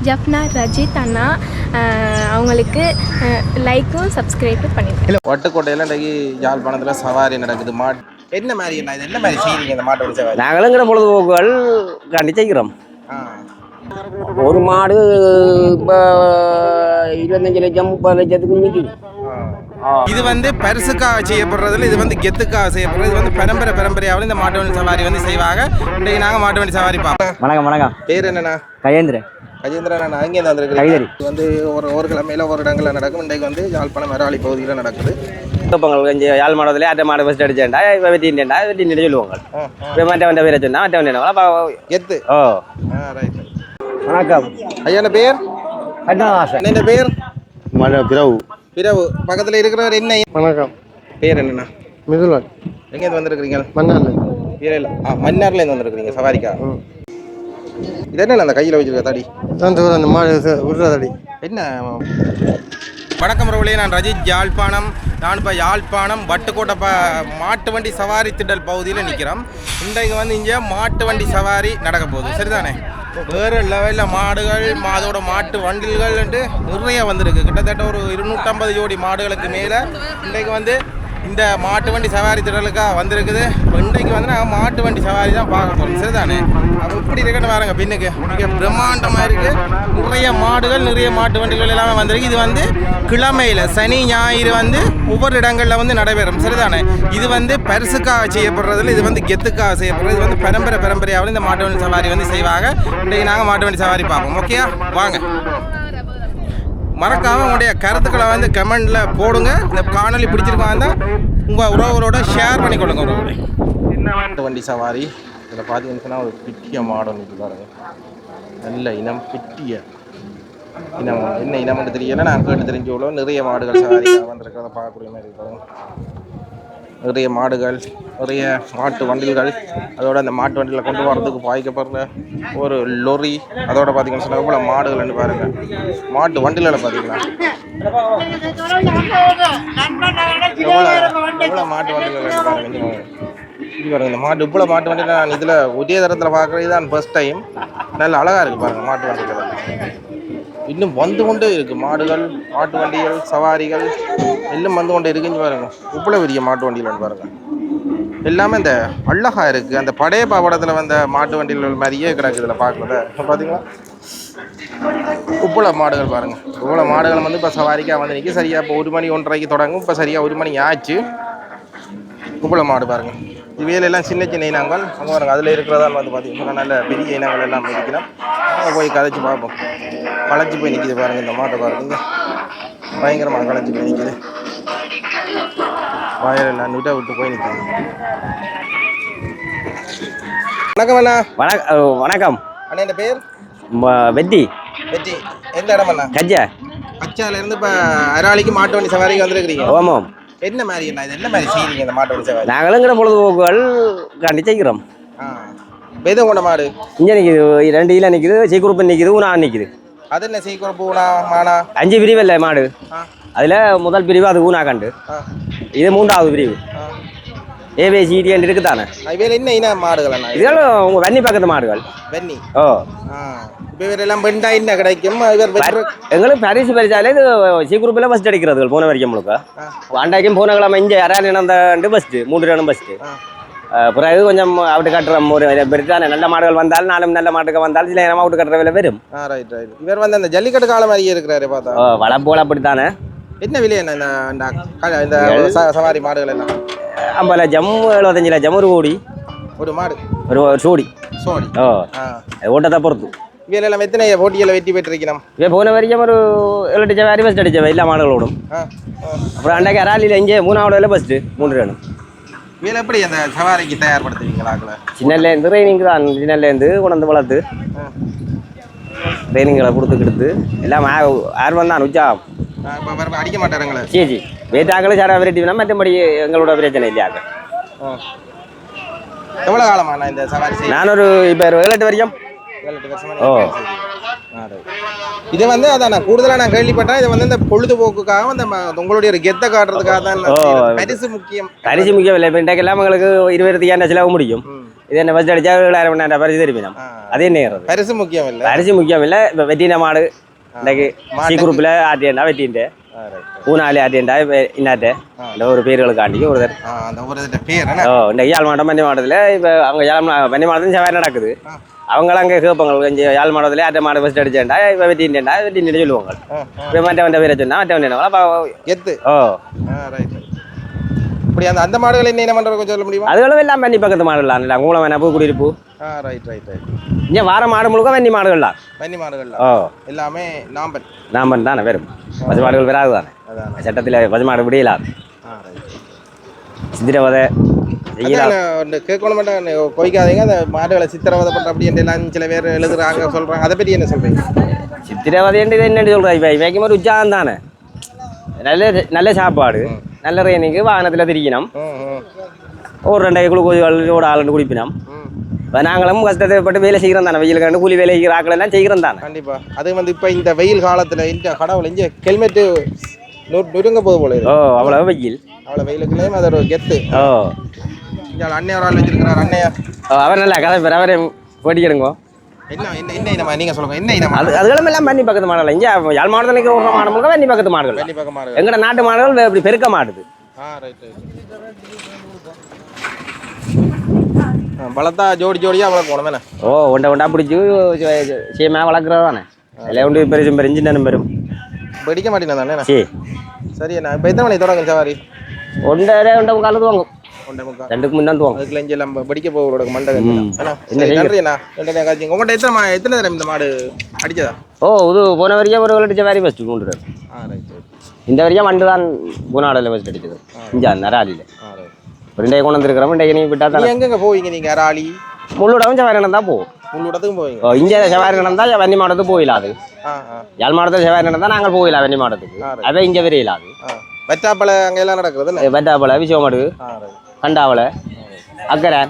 ஜப்னா ரஜித் அண்ணா அவங்களுக்கு லைக்கும் சப்ஸ்கிரைபும் பண்ணிடுங்க. வட்டுக்கோட்டையில் இன்றைக்கு யாழ்ப்பாணத்தில் சவாரி நடக்குது. என்ன மாதிரி இது என்ன மாதிரி செய்வீங்க இந்த மாட்டோட சவாரி? நாங்களுங்கிற பொழுதுபோக்குகள் கண்டி செய்கிறோம். ஒரு மாடு இப்போ 25 லட்சம் 30 லட்சத்துக்கு நிற்கிது. இது வந்து பரிசுக்காக செய்யப்படுறதுல, இது வந்து கெத்துக்காக செய்யப்படுறது. இது வந்து பரம்பரையாவில் இந்த மாட்டு வண்டி சவாரி வந்து செய்வாங்க. இன்றைக்கு நாங்கள் மாட்டு வண்டி சவாரி பார்ப்போம். வணக்கம். பேர் என்னண்ணா? கஜேந்திரன். அங்கே தான் வந்துருக்கு. இது வந்து ஒரு கிழமையில ஒரு இடங்களில் நடக்கும். இன்றைக்கு வந்து யாழ்ப்பாணம் மராளி பகுதியில் நடக்குது. கொஞ்சம் யாழ் மாடத்துல ஆட்ட மாடு ஃபஸ்ட் அடிச்சேன்டா இப்போ வெட்டின்னு சொல்லுவாங்க. இப்போ மற்ற பேரை சொன்னா மற்ற கெத்து. ரைட். வணக்கம். ஐயான பேர் கண்ணதாசன். என்ன பேர்? பிரவு. பக்கத்தில் இருக்கிறவர் என்ன? வணக்கம். பேர் என்னண்ணா? மிதுலன். எங்கேருந்து வந்துருக்கிறீங்க? மன்னார்ல மன்னார்லேருந்து வந்துருக்கிறீங்க சவாரிக்கா? இது என்ன அந்த கையில் வச்சிருக்க தடி? அந்த மாடு விடுற தடி என்ன? வணக்கம் ரவுளே, நான் ரஜித் யாழ்ப்பாணம். நான் இப்போ யாழ்ப்பாணம் வட்டுக்கோட்டை மாட்டு வண்டி சவாரி திடல் பகுதியில் நிற்கிறோம். இன்றைக்கு வந்து இங்கே மாட்டு வண்டி சவாரி நடக்க போகுது. சரிதானே? வேறு லெவலில் மாடுகள், அதோட மாட்டு வண்டில்கள் நிறைய வந்திருக்கு. கிட்டத்தட்ட ஒரு 250 ஜோடி மாடுகளுக்கு மேலே இன்றைக்கு வந்து இந்த மாட்டு வண்டி சவாரி திடலுக்காக வந்திருக்குது. இப்போ இன்றைக்கு வந்து நாங்கள் மாட்டு வண்டி சவாரி தான் பார்க்க போகிறோம். சரிதானே? அப்போ இப்படி இருக்கட்டும் பாருங்க. பின்னுக்கு மிக பிரம்மாண்டமாக இருக்குது. நிறைய மாடுகள், நிறைய மாட்டு வண்டிகள் எல்லாமே வந்திருக்கு. இது வந்து கிழமையில் சனி ஞாயிறு வந்து ஒவ்வொரு இடங்களில் வந்து நடைபெறும். சரிதானே? இது வந்து பரிசுக்காக செய்யப்படுறதில்ல, இது வந்து கெத்துக்காக செய்யப்படுறது. இது வந்து பரம்பரையாவில் இந்த மாட்டு வண்டி சவாரி வந்து செய்வாங்க. இன்றைக்கு நாங்கள் மாட்டு வண்டி சவாரி பார்ப்போம். ஓகேயா? வாங்க. மறக்காமல் உங்களுடைய கருத்துக்களை வந்து கமெண்டில் போடுங்க. இந்த காணொலி பிடிச்சிருக்காங்க உங்கள் உறவுகளோட ஷேர் பண்ணிக்கொள்ளுங்க. உறவுகளை மாட்டு வண்டி சவாரி இதில் பார்த்தீங்கன்னா ஒரு பிட்டிய மாடம் இருக்குது பாருங்க. நல்ல இனம், பிட்டிய இனம். என்ன இனம்னு தெரியல, நான் கேட்டு தெரிஞ்சு நிறைய மாடுகள் சவாரிக்காக வந்திருக்கிறத பார்க்கக்கூடிய மாதிரி இருக்காங்க. நிறைய மாடுகள், நிறைய மாட்டு வண்டில்கள், அதோட அந்த மாட்டு வண்டியில் கொண்டு போகிறதுக்கு பாய்க்கப்படுற ஒரு லொரி, அதோட பார்த்தீங்கன்னு சொன்னால் இவ்வளோ மாடுகள்னு பாருங்கள். மாட்டு வண்டியில் பார்த்தீங்கன்னா இவ்வளோ மாட்டு வண்டிகள் பாருங்க. இது பாருங்க, இந்த மாட்டு இவ்வளோ மாட்டு வண்டியில் நான் இதில் ஒரே தரத்தில் பார்க்குறது தான் ஃபர்ஸ்ட் டைம். நல்ல அழகாக இருக்குது பாருங்கள் மாட்டு வண்டிகள். இன்னும் வந்து கொண்டே இருக்குது மாடுகள், மாட்டு வண்டிகள், சவாரிகள் எல்லாம் வந்து கொண்டே இருக்குன்னு பாருங்கள். இவ்வளோ பெரிய மாட்டு வண்டிகள் பாருங்கள். எல்லாமே இந்த அழகாக இருக்குது. அந்த படையப்பா படத்தில் வந்த மாட்டு வண்டிகள் மாதிரியே கிடக்கு இதில் பார்க்குறத. இப்போ பார்த்தீங்களா இவ்வளோ மாடுகள் பாருங்கள். இவ்வளோ மாடுகள் வந்து இப்போ சவாரிக்காக வந்து நிற்கி. சரியாக இப்போ 1 மணி 1:30க்கு தொடங்கும். இப்போ சரியாக 1 மணி ஆச்சு. இவ்வளோ மாடு பாருங்கள். இவையிலெல்லாம் சின்ன இனங்கள் அங்கே பாருங்கள். அதில் இருக்கிறதால் வந்து பார்த்தீங்கன்னா நல்ல பெரிய இனங்கள் எல்லாம் இருக்கிறோம். அங்கே போய் கதைச்சி பார்ப்போம். களைச்சி போய் நிற்கிது பாருங்கள். இந்த மாட்டை பாருங்க, பயங்கரமாக களைச்சி போய் நிற்கிது. வயலெல்லாம் விட்டு போய் நிற்கிது. வணக்கம் அண்ணா. வணக்கம் அண்ணா. என் பேர் வெட்டி. எந்த இடம் அண்ணா? கச்சாலேருந்து இப்போ அராளிக்கு மாட்டு வண்டி சவாரிக்கு வந்துருக்கிறீங்க. ஆமாம். என்ன மாதிரி என்ன இது என்ன மாதிரி செய்வீங்க இந்த மாட்டு வண்டி சவாரி? நாங்களுங்கிற பொழுதுபோக்குகள் கண்டி செய்கிறோம். எது கொண்ட மாடு? இங்கே நிற்கிது, 2 இல நிற்கிது, சீக்குறுப்பு நிற்கிது, ஊனா நிற்கிது. அது என்ன சீக்குறுப்பு, ஊனா, மானா? 5 பிரிவு இல்லை மாடு. அதில் முதல் பிரிவு அது ஊனா கண்டு. இது 3வது பிரிவு. ஏபிசிடி என்று இருக்குதானே. இதில் என்ன இன மாடுகள் அண்ணா? இதெல்லாம் உங்கள் வன்னி பக்கத்து மாடுகள். வன்னி. ஓ. இப்போ இவரெல்லாம் பெண்டா என்ன கிடைக்கும்? எங்களுக்கு பரிசு பரிசாலே இது சீக்குறுப்பில் ஃபஸ்ட் அடிக்கிறது போன வரைக்கும் முழுக்க. அண்டாக்கும் போன கிழமை இங்கே யாராவது நடந்தாண்டு ஃபஸ்ட்டு 3 ரன் ஃபஸ்ட்டு. பிறகு கொஞ்சம் அவுட்டு கட்டுறோம். ஒரு பெருத்தானே நல்ல மாடுகள் வந்தாலும் 4 நல்ல மாட்டுக்கு வந்தாலும் சில நேரம் அவுட்டு கட்டுற விலை வரும். ரைட். இவர் வந்து அந்த ஜல்லிக்கட்டு காலம் மாதிரியே இருக்கிறாரு பார்த்தா. வளப்போல் அப்படித்தானே. என்ன விலை என்ன இந்த சவாரி மாடுகள் எல்லாம்? 50 லட்சம் 75 லட்சம் ஒரு கோடி. ஒரு மாடு ஒரு சோடி. ஓட்டத்தை பொறுத்து. இவையெல்லாம் எத்தனை போட்டியில் வெற்றி பெற்றிருக்கணும்? இவன் போன வரைக்கும் ஒரு 7 லட்சம் வேறு ஃபஸ்ட் அடித்தவன் எல்லா மாடுகளோடும். அப்புறம் அன்றைக்கு அராலியில் இங்கே 3வது ஃபஸ்ட்டு 3 ரன். இதில் எப்படி அந்த சவாரிக்கு தயார்படுத்துவீங்களாக்களை? சின்னலேருந்து ட்ரைனிங் தான். சின்னலேருந்து கொண்டு வளர்த்து ட்ரைனிங்களை கொடுத்து எல்லாம் ஆர்வம் தான். உற்சாகம். அடிக்க மாட்டாருங்களே? சரி வேட்டாக்களும் சாரா வெரைட்டினா மற்றபடி எங்களோட பிரச்சனை இல்லையாக்க. எவ்வளோ காலமா நான் இந்த சவாரி? நான் ஒரு இப்போ 7-8 வரைக்கும். 7-8 வருஷமா. இது வந்து அதான் கூடுதலாக நான் கேள்விப்பட்டேன். இது வந்து இந்த பொழுதுபோக்குக்காக அந்த உங்களுடைய ஒரு கெத்தை காட்டுறதுக்காக தான். பரிசு முக்கியம். பரிசு முக்கியம் இல்லை. இப்போ இன்றைக்கு எல்லாம் எங்களுக்கு 20,000 செலவு முடியும். இது என்ன ஃபர்ஸ்ட் அடிச்சா 7,000 மணி நேரம் பரிசு தெரியும் அது என்ன பரிசு முக்கியம் இல்லை பரிசு முக்கியம் இல்லை இப்போ வெட்டின மாடு இன்னைக்கு சி குரூப்பில் ஆட்டியண்டா வெட்டின்ட்டு ஊனாலி ஆட்டியண்டா இப்போ இன்னாட்டு இந்த ஒரு பேர்களுக்காண்டி ஒருத்தர் அந்த ஒரு பேர் இந்த யாழ் மாவட்டம் பன்னி மாவட்டத்தில் இப்போ அவங்க பன்னி மாவட்டத்தில் செவ்வாய் நடக்குது அவங்களாம் அங்கே கேட்பாங்க கொஞ்சம் யாழ் மாவட்டத்தில் ஆட்ட மாடு ஃபர்ஸ்ட் அடிச்சேன்டா இப்போ வெட்டின்டா வெட்டின்னு சொல்லுவாங்க இப்போ மற்ற பேரை சொன்னா மற்ற எத்து இப்படி அந்த மாடுகள் என்ன பண்ணுறது சொல்ல முடியுமா அதுகளும் எல்லாம் பன்னி பக்கத்து மாடுலாம் இல்லை கூலம் வேணா பூ குடியிருப்பு ரைட் இங்கே வார மாடு முழுக்க வன்னி மாடுகள்லாம் வன்னி மாடுகள் ஓ எல்லாமே நாம்பன் தானே வெறும் பசு மாடுகள் வராது தானே சட்டத்தில் பசு மாடு முடியலாம் சித்திரவதை கேட்கணும் மாட்டாங்க கொய்க்காதீங்க அந்த மாடுகளை சித்திரவதை பண்ணுற அப்படி எல்லாம் சில பேர் எழுதுறாங்க சொல்கிறாங்க அதை பற்றி என்ன சொல்கிறீங்க சித்திரவதைன்றது என்னென்னு சொல்கிறேன் இப்போ வைக்கும் போது உற்சாகம் தானே நல்ல சாப்பாடு நல்ல ரேனிங்கு வாகனத்தில் திரிக்கணும் ஒரு 2 குளுக்கோஸோட ஆளுன்னு குடிப்பினோம் இப்போ நாங்களும் கஷ்டத்தைப்பட்டு வேலை செய்கிறோம் தானே வெயில் கண்டு கூலி வேலை செய்கிற ஆக்கள் எல்லாம் செய்கிறோம் தானே கண்டிப்பாக அது இப்போ இந்த வெயில் காலத்தில் இந்த கடவுள் இங்கே ஹெல்மெட்டு நொறுங்க போது போல அவ்வளோ வெயில் அவ்வளோ வெயிலுக்குள்ளேயும் அது ஒரு கெத்து இங்கே அன்னைய ஒரு ஆள் வச்சிருக்கிறார் அன்னையா அவர் நல்லா கதை பேர் அவரே போட்டிக்கிடுங்க என்ன இனமா நீங்கள் சொல்லுங்கள் என்ன இனமா அதுகளும் எல்லாம் வன்னி பக்கத்து மாடல் இங்கே யாழ் மாவட்டத்தில் ஒரு மாடு முழுக்க வன்னி பக்கத்து மாடுகள் வன்னி பக்கம் மாடுகள் எங்கட நாட்டு மாடுகள் இப்படி பெருக்க மாட்டுது வளர்த்தா ஜோடியாக வளர்க்கணும் வேணா ஒண்டா பிடிச்சி சீமா வளர்க்குறது தானே இல்லை ஒன்று பெருசும் பெரும் சின்ன பெரும் படிக்க மாட்டேன் தானே சரி அண்ணா இப்போ எத்தனை மணி தொடங்க சவாரி 1:30 காலத்து வாங்கும் 2க்கு முன்னாடி வாங்கும் அதுக்குள்ள இங்கே நம்ம படிக்க போகிறோட மண்டை நன்றி அண்ணா உங்கள்கிட்ட எத்தனை தரம் இந்த மாடு அடிச்சதா இது போன வரைக்கும் ஒரு அடிச்ச வேறு ஃபஸ்ட்டு 3 இந்த வரைக்கும் மண்டு தான் பூனாடில் ஃபஸ்ட் அடிச்சது இங்கே நராலியில் 2 கொண்டு வந்துருக்கிறோம் 2 நீ விட்டா தான் எங்கெங்கே போவீங்க நீங்கள் அராளி முள்ளூடவும் செவ்வாய் நடந்தால் போவோம் முள்ளூடத்துக்கும் போவீங்க இங்கே செவ்வாய் நடந்தால் வன்னி மாவட்டத்துக்கு போயிடாது யாழ் மாவட்டத்தில் செவ்வாய் நடந்தால் நாங்கள் போயிடலாம் வன்னி மாவட்டத்துக்கு அதே இங்கே வரையிலாது வெட்டாப்பளை அங்கே எல்லாம் நடக்குது வெட்டாப்பளை விஷயமாடு கண்டாவளை அக்கரை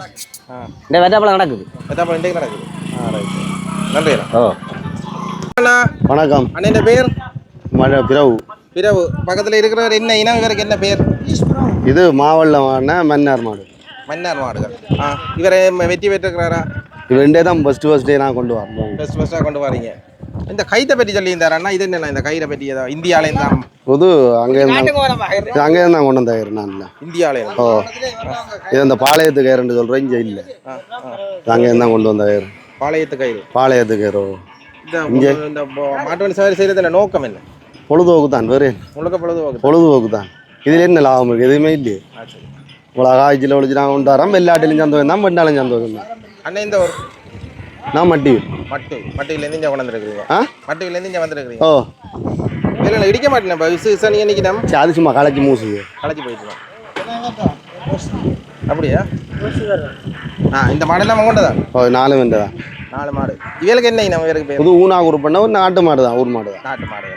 இந்த வெட்டாப்பளை நடக்குது வெட்டாப்பளை இன்றைக்கு நடக்குது நன்றி வணக்கம் அண்ணன் பேர் பிரபு பிரபு பக்கத்தில் இருக்கிறவர் என்ன இனம் இவருக்கு என்ன பேர் இது மாவள்ளமான மன்னார் மாடு மன்னார் மாடுகள் இவரை வெற்றி பெற்றிருக்கிறாரா இது 2 தான் ஃபர்ஸ்ட் நான் கொண்டு வரேன் ஃபர்ஸ்ட்டாக கொண்டு வரீங்க இந்த கைத்தை பற்றி சொல்லியிருந்தாரண்ணா இது என்ன இந்த கயிறை பற்றி ஏதோ இந்தியாவிலேருந்து தான் புது அங்கே தான் கொண்டு வந்தாயிரு நான் இல்லை இந்தியாவிலேருந்து இது அந்த பாளையத்து கயிறுன்னு சொல்கிறேன் இங்கே இல்லை அங்கே தான் கொண்டு வந்தாயிரு பாளையத்து கயிறு இங்கே இந்த மாட்டு வண்டி சவாரி செய்யறதுல நோக்கம் என்ன? பொழுதுபோக்கு தான் வேறு முழுக்க பொழுதுபோக்கு தான். இதில் என்ன லாபம் இருக்குது? எதுவுமே இல்லையே. இவ்வளோ காய்ச்சல் ஒழிச்சு நாங்கள் கொண்டு வரோம். வெள்ளாட்டிலும் சந்தோஷம் தான், பெண்ணாலும் சந்தோஷம் தான். அண்ணன் இந்த ஒரு நான் மட்டுவிலேருந்து இங்கே வந்துருக்குறீங்க. மட்டுவிலேருந்து இங்கே வந்துருக்குறீங்க. ஓ இல்லை இடிக்க மாட்டேன். இப்போ விசேஷம் இன்னைக்கு நம்ம அது சும்மா களைச்சி மூசுது, களைச்சி போயிட்டுருக்கோம். அப்படியா? இந்த மாடெல்லாம் கொண்டு தான். ஓ 4 வெண்டை தான். 4 மாடு. இவளுக்கு என்ன நம்ம இவருக்கு பேர்? புது ஊனா குரூப் பண்ண ஒரு நாட்டு மாடு தான், ஊர் மாடு தான். நாட்டு மாடு.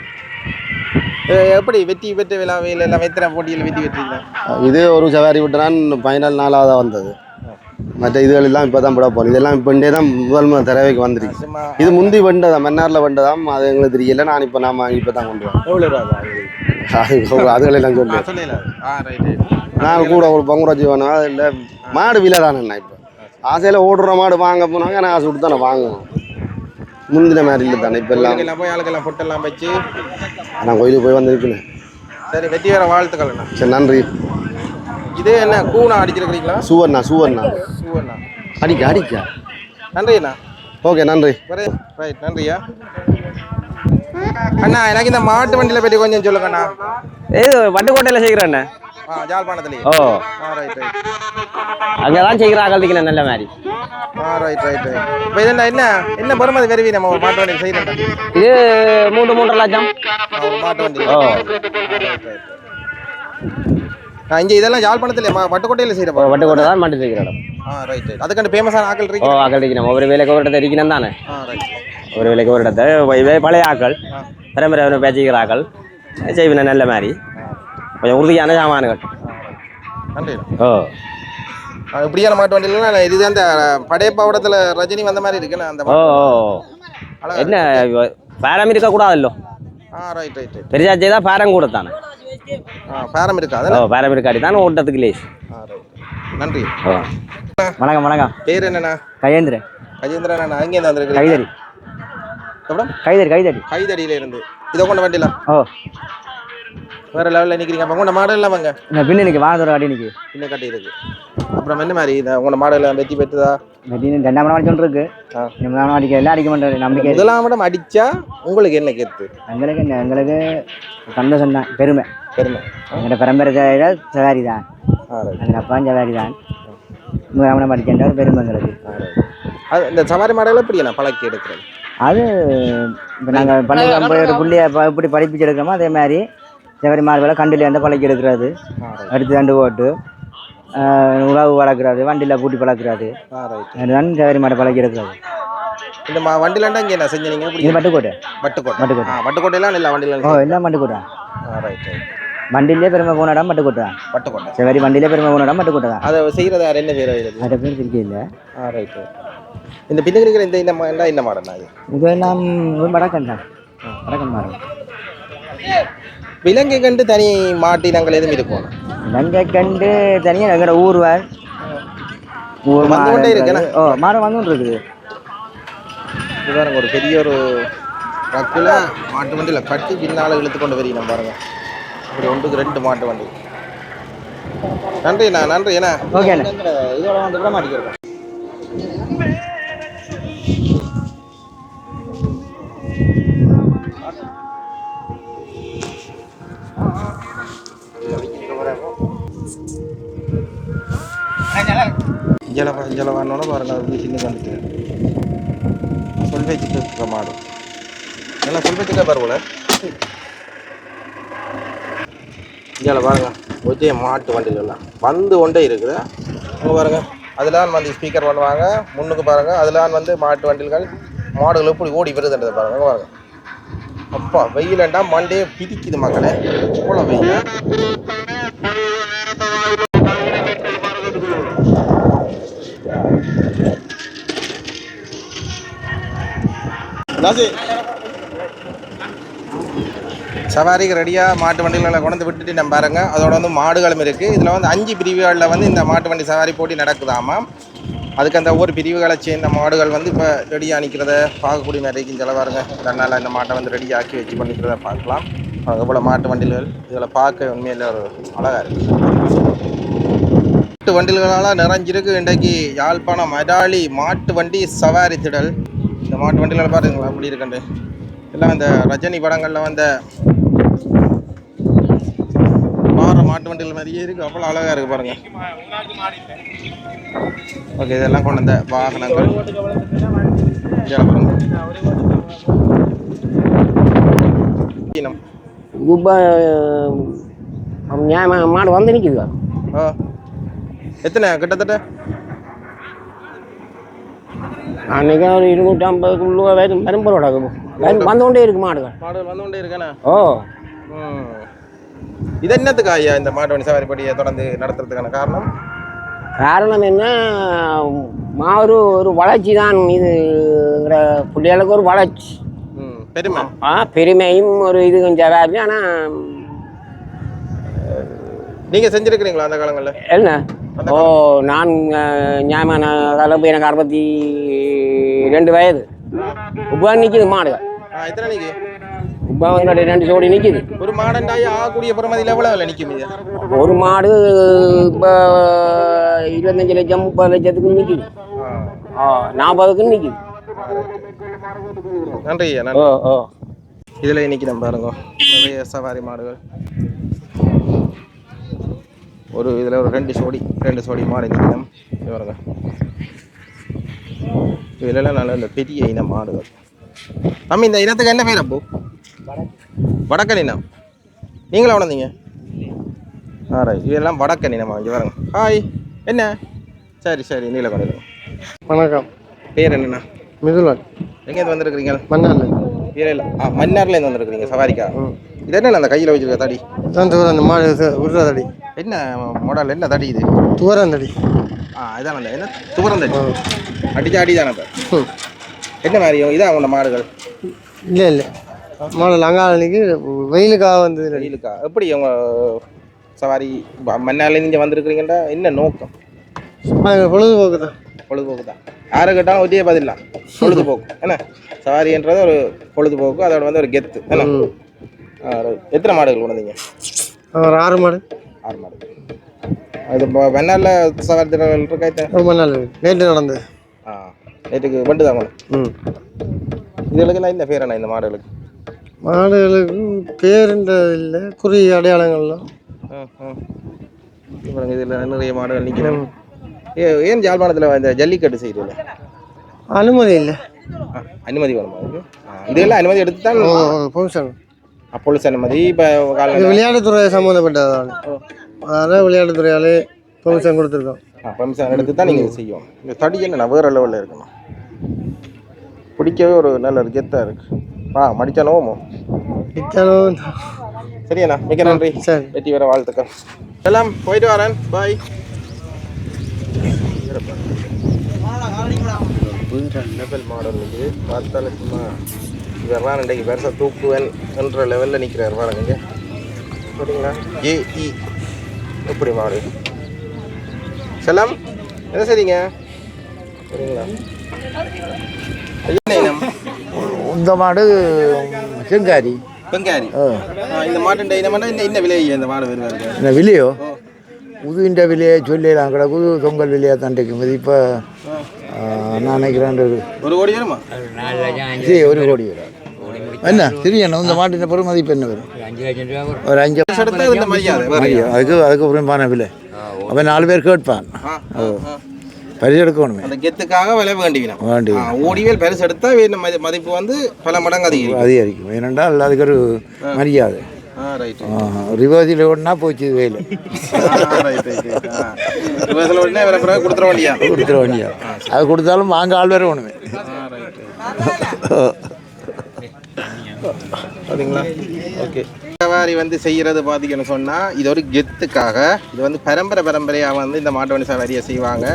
எப்படி வெற்றி பெற்ற விழாவில் எல்லாம் எத்தனை போட்டியில் வெற்றி பெற்றீங்க? இது ஒரு சவாரி விட்டுறான் ஃபைனல் 4ஆவதாக வந்தது. மற்ற இதுகள் எல்லாம் இப்போ தான் விட போகணும். இதெல்லாம் இப்போ தான் முதல் தடவைக்கு வந்துருக்கு. இது முந்தி வெண்டை தான், மன்னாரில் வெண்டை தான். அது எங்களுக்கு தெரியல. நான் இப்போ இப்போ தான் கொண்டு வரேன். எவ்வளோ ரூபா அதுகளெல்லாம் சொல்லி நான் கூட ஒரு பங்குராட்சி வேணும். அது இல்லை மாடு விலை தானேண்ணா. இப்போ ஆசையில் ஓடுற மாடு வாங்க போனாங்க. நான் ஆசை விட்டு தானே வாங்குவோம். முந்தின மாதிரி இல்லை தானே இப்போ எல்லாம் போய் ஆளுக்கெல்லாம் பொட்டெல்லாம் வச்சு நான் கோயிலுக்கு போய் வந்துருக்குண்ணே. சரி, வெற்றி வேற வாழ்த்துக்கள்ண்ணா. சரி, நன்றி. இது என்ன கூனா அடிச்சிருக்கிறீங்களா? சுவர்ணா அடிக்க நன்றிண்ணா. ஓகே, நன்றி. ரைட், நன்றியா அண்ணா. எனக்கு இந்த மாட்டு வண்டியில் பற்றி கொஞ்சம் சொல்லுங்கண்ணா. இது வட்டுக்கோட்டையில் செய்கிறேண்ணே. ஜாழ்ப்பாணத்துலேயே? ஓ ரைட். அங்கே தான் செய்கிறாங்க நல்ல மாதிரி. ரைட். இப்போ இது என்ன பெருமதி வருவி நம்ம ஒரு மாட்டு வண்டியில் செய்கிறோம்? இது 3.5 லட்சம் ஒரு மாட்டு வண்டி. ஓ இங்கே இதெல்லாம் ஜாழ்ப்பாணத்தில் வட்டுக்கோட்டையில் செய்கிறப்போ? வட்டுக்கோட்டை தான் மாட்டு செய்கிற இடம். ரைட். அதுக்கான ஃபேமஸான ஆக்கள் இருக்கு? ஓ, ஆக்கள் இருக்கணும். ஒவ்வொரு வேலைக்கு ஒரு இடத்த இருக்கணும் தானே. ரைட். ஒரு வேலைக்கு ஒரு இடத்த பழைய ஆக்கள், பரம்பரை பேச்சுக்கிற ஆக்கள் செய்வின நல்ல மாதிரி கொஞ்சம் உறுதியான சாமான்கள். நன்றி. ஓ இப்படியான மாட்டு வண்டியிலாம் இது அந்த படையப்பாவடத்தில் ரஜினி வந்த மாதிரி இருக்குண்ணா. அந்த என்ன பேரம் இருக்கக்கூடாதல்லோ. ரைட். பெரியாச்சே தான் பேரம் கூட தானே. பேரம் இருக்காது. பேரம் இருக்காடி தானே ஓட்டத்துக்கு லேஸ். நன்றி. வணக்கம் வணக்கம். பேர் என்னண்ணா? கஜேந்திரன். கஜேந்திரன் அங்கேருந்து வந்திருக்கீங்க? கைதடி. அப்புறம் கைதடியில இருந்து இதை கொண்ட வண்டிலாம் வேற லெவலில் நிற்கிறீங்க. அப்போ உங்களோட மாடல் எல்லாம் வாங்க இந்த பின்னு நிற்க வாங்க அடி நிற்கி பின்ன கட்டி இருக்கு. அப்புறம் என்ன மாதிரி இந்த உங்களோட மாடல் எல்லாம் வெற்றி பெற்றுதா? வெற்றி 2ஆம் இடம் அடிச்சோன்னு இருக்கு. 2ஆம் இடம் அடிக்க எல்லாம் அடிக்க மாட்டாரு நம்பிக்கை. 1ஆம் இடம் அடிச்சா உங்களுக்கு என்ன கேத்து? எங்களுக்கு சந்தோஷம் தான், பெருமை. எங்களோட பரம்பரை சவாரி தான், எங்கள் அப்பா சவாரி தான். 1ஆம் இடம் அடிக்கின்ற ஒரு பெருமை எங்களுக்கு. அது இந்த சவாரி மாடல் எப்படி நான் பழக்கி எடுக்கிறது? அது இப்போ நாங்கள் பள்ளிக்கூடம் போய் ஒரு புள்ளியை எப்படி படிப்பிச்சு எடுக்கிறோமோ அதே மாதிரி சவாரி மாடுகளை கண்டில் வந்து பழக்கி எடுக்கிறது, அடுத்து தண்டு போட்டு உழவு வளர்க்குறது, வண்டியில் பூட்டி பழக்கிறது, அதுதான் சவாரி மாடை பழக்கி எடுக்கிறது. இந்த வண்டியிலாண்டா இங்கே என்ன செஞ்சீங்க? இது பட்டுக்கோட்டை. பட்டுக்கோட்டையெல்லாம் இல்லை வண்டியில்? எல்லாம் பட்டுக்கோட்டை. வண்டியிலே பெருமை போன இடம் பட்டுக்கோட்டை. சவாரி வண்டியிலே பெருமை போன இடம் பட்டுக்கோட்டை தான். அதை செய்கிறது யார்? என்ன பேர்? அதை பேர் திருக்கி இல்லை. ரைட்டு. இந்த பின்னுக்கு இந்த இந்த மாடல் அது இதெல்லாம் வடக்கன் தான், வடக்கன் மாடல். விலங்கை கண்டு தனி மாட்டி நாங்கள் எதுவும் இருக்கோம். விலங்கை கண்டு தனியாக எங்களோட ஊர்வார் வந்து இருக்கேன். மாடு வந்து இருக்குது. இது பாருங்க, ஒரு பெரிய ஒரு ட்ரக்கில் மாட்டு வண்டியில் கட்டி பின்னால் இழுத்து கொண்டு வரீங்க பாருங்க. இப்படி 1-2 மாட்டு வண்டி. நன்றிண்ணா, நன்றி. ஏன்னா ஓகே இதோட வந்து கூட மாட்டிக்கிறோம். ஜலவானோட பாருங்க, அது சின்ன வந்துட்டு சொல் வச்சுட்டு இருக்க மாடு நல்லா சொல் வச்சுட்டே பாருங்க. இதில் பாருங்க ஒரே மாட்டு வண்டிகள்லாம் வந்து கொண்டே இருக்குது. அங்கே பாருங்க, அதெல்லாம் வந்து ஸ்பீக்கர் பண்ணுவாங்க. முன்னுக்கு பாருங்க, அதெல்லாம் வந்து மாட்டு வண்டிகள் மாடுகள் எப்படி ஓடி வருதுன்றது பாருங்க. அங்கே பாருங்க, அப்பா வெயிலண்டா மண்டையே பிடிக்குது மக்களே, இவ்வளோ வெயில். சவாரிக்கு ரெடியாக மாட்டு வண்டிகளை கொண்டு விட்டுட்டு நம்ம பாருங்க. அதோட வந்து மாடுகளும் இருக்குது. இதில் வந்து 5 பிரிவுகளில் வந்து இந்த மாட்டு வண்டி சவாரி போட்டி நடக்குதாமா. அதுக்கு அந்த ஒவ்வொரு பிரிவுகளை சேர்ந்த மாடுகள் வந்து இப்போ ரெடியாக நிற்கிறத பார்க்கக்கூடிய மாதிரிக்கும் சில பாருங்க. அதனால் இந்த மாட்டை வந்து ரெடியாக்கி வச்சு பண்ணிக்கிறத பார்க்கலாம். எவ்வளோ மாட்டு வண்டிகள் இதில் பார்க்க உண்மையில் ஒரு அழகாக இருக்குது. மாட்டு வண்டிகளால் நிறைஞ்சிருக்கு இன்றைக்கு யாழ்ப்பாணம் மடாலி மாட்டு வண்டி சவாரி திடல். இந்த மாட்டு வண்டிகள் பாருங்களா அப்படி இருக்குண்டு. எல்லாம் இந்த ரஜினி படங்களில் வந்த மாட்டு வண்டிகள் மாதிரியே இருக்குது. அவ்வளோ அழகாக இருக்குது பாருங்கள். ஓகே, இதெல்லாம் கொண்டு வந்த வாகனங்கள். மாடு வந்து நிற்குது. எத்தனை கிட்டத்தட்ட அன்னைக்கு ஒரு 250 வரும்போட வந்துகொண்டே இருக்கு மாடுகள். வந்துகொண்டே இருக்கேண்ணா. ஓ, இது என்னத்துக்கு ஐயா இந்த மாட்டு வண்டி சவாரி போட்டியை தொடர்ந்து நடத்துறதுக்கான காரணம் என்ன? ஒரு வளர்ச்சி தான். இதுங்கிற பிள்ளைகளுக்கு ஒரு வளர்ச்சி, பெருமை. பெருமையும் ஒரு இது கொஞ்சம் வேறு. ஆனால் நீங்கள் செஞ்சுருக்கிறீங்களா அந்த காலங்களில்? என்ன? நான் ஞாபகம் காலம் எனக்கு 62 வயது. இப்போ நிற்கிது மாடுகள். எத்தனை நிற்கி? இப்போ வந்து 2 ஜோடி நிற்கிது. ஒரு மாடண்டாயி ஆகக்கூடிய பிரமதியில் எவ்வளோ நிற்கும்? ஒரு மாடு இப்போ 25 லட்சம் 30 லட்சத்துக்கு நிற்கிது. 40க்கு நிற்கிது. நன்றி. இதில் இன்னைக்கு நம்ம பாருங்க நிறைய சவாரி மாடுகள். இதில் ஒரு 2 சோடி மாடு நிற்கணும் பாருங்க. இதெல்லாம் நல்ல இந்த பெரிய இன மாடுகள். நம்ம இந்த இனத்துக்கு என்ன பேர்? அப்போ வடக்கன் இனம். நீங்களா வளர்ந்தீங்க? ரைட். இதெல்லாம் வடக்கன் இனமா? இங்கே பாருங்க. ஹாய், என்ன? சரி நீலகொண்டை. வணக்கம். பேர் என்னண்ணா? மிதுலன். எங்கேருந்து வந்திருக்கிறீங்க? மன்னார்ல. மன்னார்லேருந்து வந்திருக்கிறீங்க சவாரிக்கா? இது என்ன அந்த கையில் வச்சுருக்க தடி? அந்த மாடு விடுற தடி. என்ன மாடல்? என்ன தடி இது? துவரந்தடி. இதான் என்ன துவரந்தடி? அடி தானே. என்ன மாதிரி இதான் உங்களோட மாடுகள்? இல்லை மாடல் அங்காளிக்கு வெயிலுக்காக வந்தது. வெயிலுக்கா? எப்படி அவங்க சவாரி மன்னார்லேருந்து இங்கே வந்திருக்கிறீங்கன்றா என்ன நோக்கம்? பொழுதுபோக்கு தான். பொழுதுபோக்கு தான். யாரை கேட்டாலும் ஒரே பதில் தான், பொழுதுபோக்கு. என்ன சவாரின்றது ஒரு பொழுதுபோக்கு, அதோட வந்து ஒரு கெத்து. என்ன எத்தனை மாடுகள் கொண்டீங்க? ஒரு 6 மாடு. 6 மாடு. அது வெண்ணாரில் சவாரி திடல் இருக்கா? ரொம்ப நாள் நேற்று நடந்தது. நேற்றுக்கு வண்டு தான் கொண்டு. இதுகளுக்கெல்லாம் இந்த பேர் என்ன இந்த மாடுகளுக்கு? மாடுகளுக்கு பேருன்றது இல்லை, குறி அடையாளங்கள்லாம். இதில் நிறைய மாடுகள் நிற்கிறோம். ஏன் ஜாழ்ப்பாணத்தில் இந்த ஜல்லிக்கட்டு செய்யறதில்ல? அனுமதி இல்லை. அனுமதி வேணுமா அதுக்கு? இதெல்லாம் அனுமதி எடுத்து தான் ஃபங்க்ஷன். அப்பொழுது அனுமதி. இப்போ விளையாட்டுத்துறை சம்மந்தப்பட்டதால் அதனால் விளையாட்டுத்துறையாலே பெர்மிஷன் கொடுத்துருக்கோம். பெர்மிஷன் எடுத்து தான் நீங்கள் செய்யும். இந்த தடி என்ன வேறு லெவலில் இருக்கணும், பிடிக்கவே ஒரு நல்ல ஒரு கெத்தாக இருக்குது. மடித்தானோமோ மடித்தாலும். சரியாண்ணா, மிக்க நன்றி. சரி, வெற்றி வர வாழ்த்துக்கள். எல்லாம் போயிட்டு வரேன், பாய். லெவல் மாடல் இது பார்த்தாலும் சும்மா இவரெல்லாம் இன்றைக்கு பெருசாக தூக்குவேன் என்ற லெவலில் நிற்கிறார் பாருங்க. சரிங்களா? ஏஇ எப்படி மாடு செல்லம் என்ன சரிங்க? சரிங்களா? இந்த மாடு செங்காரி பெங்காரி. இந்த மாட்டு என்ன விலை இந்த மாடு வருவாங்க? இந்த விலையோ உதுவின்ற விலையை சொல்லலாம் கிடக்குது, தொங்கல் விலையாக தண்டைக்கு மதி. இப்போ நான் நினைக்கிறேன் ஒரு கோடி வருமா? சரி, 1 கோடி வரும். என்ன தெரியணும் இந்த மாட்டின் பொருள் மதிப்பு என்ன வரும்? ஒரு 5 அதுக்கு புறம்பான விலை. அவன் 4 பேர் கேட்பான். பரிசு எடுக்கணுமே, அந்த கெத்துக்காக விலை வேண்டி ஓடிவேல் பரிசு எடுத்தால் மதிப்பு வந்து பல மடங்கு அதிகரிக்கும். ஏனென்றால் அதுக்கு ஒரு மரியாதை. ரிவர்ஸில் ஓடினா போச்சு வேலை. கொடுத்துட வேண்டியா? அது கொடுத்தாலும் வாங்க ஆள் வேற ஒன்றுமே. அப்படிங்களா? ஓகே. சவாரி வந்து செய்கிறது பார்த்தீங்கன்னு சொன்னால் இது ஒரு கெத்துக்காக, இது வந்து பரம்பரையாக வந்து இந்த மாட்டு வண்டி சவாரியை செய்வாங்க.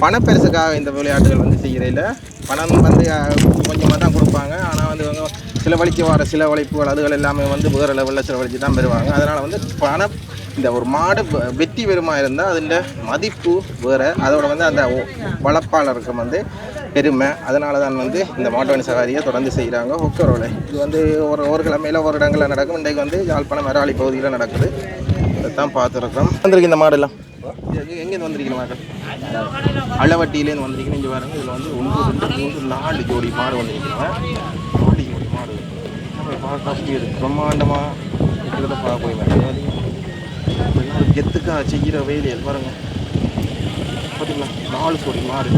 பணப்பரிசுக்காக இந்த விளையாட்டுகள் வந்து செய்கிறதில்ல. பணம் வந்து கொஞ்சமாக தான் கொடுப்பாங்க. ஆனால் வந்து இவங்க செலவழிக்க வர செலவழிப்புகள் அதுகள் எல்லாமே வந்து வேறு லெவலில் செலவழித்து தான் பெறுவாங்க. அதனால் வந்து பணம் இந்த ஒரு மாடு வெற்றி பெறுமா இருந்தால் அதில் மதிப்பு வேறு, அதோட வந்து அந்த வளர்ப்பாளருக்கு வந்து பெருமை. அதனால தான் வந்து இந்த மாட்டு வண்டி சவாரியை தொடர்ந்து செய்கிறாங்க. ஒக்கரோலை இது வந்து ஒரு கிழமையில் ஒரு இடங்களில் நடக்கும். இன்றைக்கு வந்து யாழ்ப்பாணம் மராளி பகுதியில் நடக்குது. அதைத்தான் பார்த்துருக்கோம். வந்திருக்கு இந்த மாடெல்லாம் எங்கேருந்து வந்திருக்கிற மாடு? அளவட்டியிலேருந்து வந்திருக்கீங்க. இங்கே பாருங்க, இதில் வந்து 1, 2, 3, 4 ஜோடி மாடு வந்திருக்கிறோம். 4 ஜோடி மாடு பார்க்க பிரம்மாண்டமாக இருக்கிறத பார்க்க போய் கெத்துக்காக செய்கிற வேலையில் பாருங்கள். பார்த்தீங்களா? 4 ஜோடி மாடு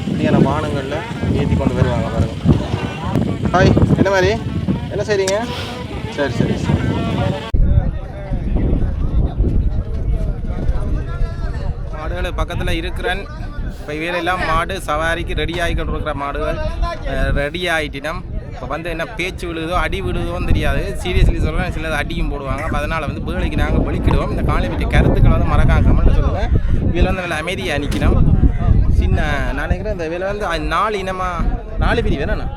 இப்படியான வானங்களில் ஏற்றி கொண்டு வருவாங்க பாருங்கள். ஹாய், என்ன மாதிரி என்ன செய்றீங்க? சரி. மாடுகள் பக்கத்தில் இருக்கிறேன். இப்போ இவையெல்லாம் மாடு சவாரிக்கு ரெடி ஆகிக்கிட்டு இருக்கிற மாடுகள் ரெடி ஆகிட்டினம். இப்போ வந்து என்ன பேச்சு விழுதோ அடி விழுதோன்னு தெரியாது. சீரியஸ்லி சொல்கிறேன், சிலது அடியும் போடுவாங்க. அப்போ அதனால் வந்து வேலைக்கு நாங்கள் வெளிக்கிடுவோம். இந்த காலை வீட்டு கருத்துக்களை வந்து மறக்காம கமெண்ட்டில் சொல்லுவேன். இதில் வந்து நல்ல அமைதியாக நிற்கணும். சின்ன நான் நினைக்கிறேன் இந்த இதில் வந்து 4 இனமாக 4 பிரிவு என்னண்ணா?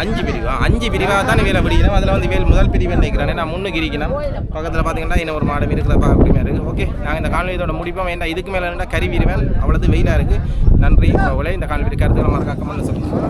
5 பிரிவா? 5 பிரிவாக தான் வேலை பிடிக்கணும். அதில் வந்து வேல் முதல் பிரிவு நினைக்கிறேன். நான் முன்னுக்கு இருக்கணும். பக்கத்தில் பார்த்தீங்கன்னா இன்னும் ஒரு மாடு இருக்கிற பார்க்க இருக்குது. ஓகே, நாங்கள் இந்த கால்வீதோட முடிப்போம். வேண்டாம் இதுக்கு மேலே இருந்தால் கறி வீருவேன். அவ்வளோது வெயிலாக இருக்குது. நன்றி. இந்த கால்வீடு கருத்துக்களை மறக்காம சொல்லுங்கள்.